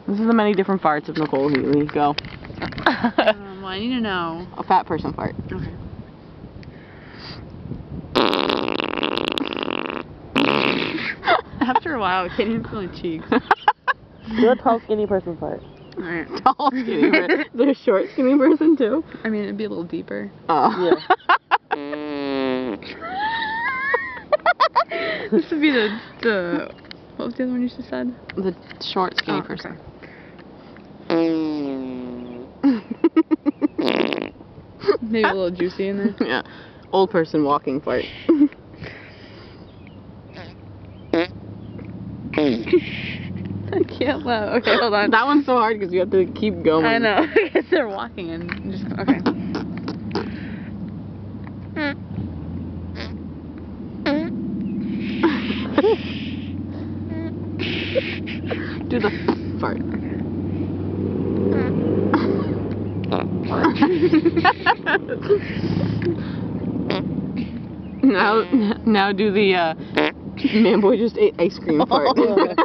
This is the many different farts of Nicole Healy. Go. Well, I need to know. A fat person fart. Okay. After a while, I can't even feel my cheeks. Do a tall, skinny person fart. Alright. Tall, skinny person. Is there a short, skinny person too? I mean, it'd be a little deeper. Oh. Yeah. This would be the what was the other one you just said? The short, skinny Oh, person. Maybe a little juicy in there. Yeah. Old person walking fart. I can't laugh. Okay, hold on. That one's so hard because you have to keep going. I know. Because they're walking and just okay. Do the fart. now do the man boy just ate ice cream fart. Hold on.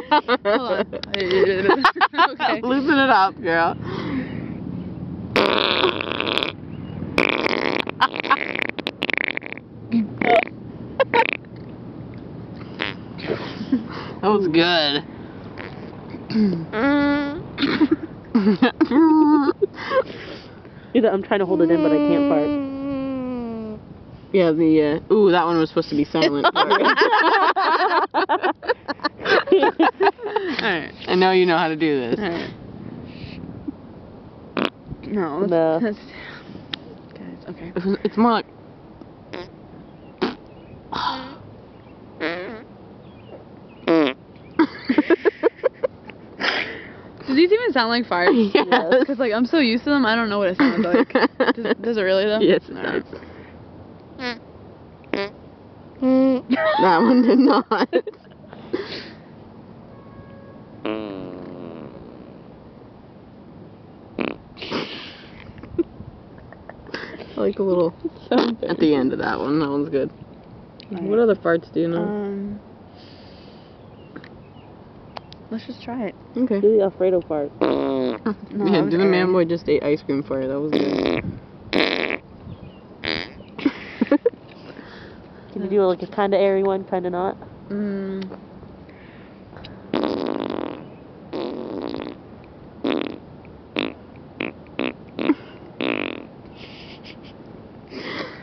Okay. Loosen it up, girl. That was good. I'm trying to hold it in, but I can't fart. Yeah, ooh, that one was supposed to be silent. Alright. I know you know how to do this. Alright. No. No. Guys, okay. It's more like. Do these even sound like farts? Yes. Because like I'm so used to them, I don't know what it sounds like. Does it really though? Yes, it Alright. does. That one did not. I like a little at the end of that one. That one's good. What other farts do you know? Let's just try it. Okay. Do the Alfredo fart. No, Yeah, I'm do the sorry. man boy just ate ice cream for you. That was good. Can you do like a kind of airy one, kind of not?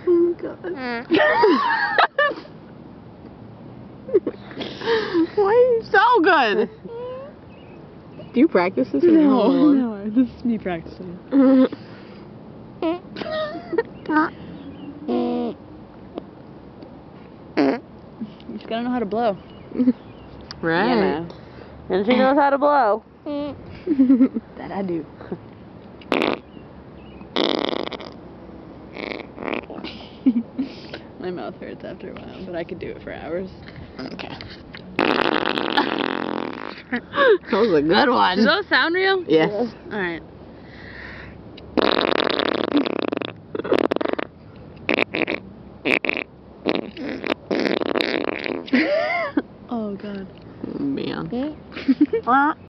Oh god. Why are you so good? Do you practice this? Or No, this is me practicing. You just gotta know how to blow. Right. Yeah, man. And she knows how to blow. That I do. My mouth hurts after a while, but I could do it for hours. Okay. That was a good one. Does those sound real? Yes. Alright. Oh god. Man.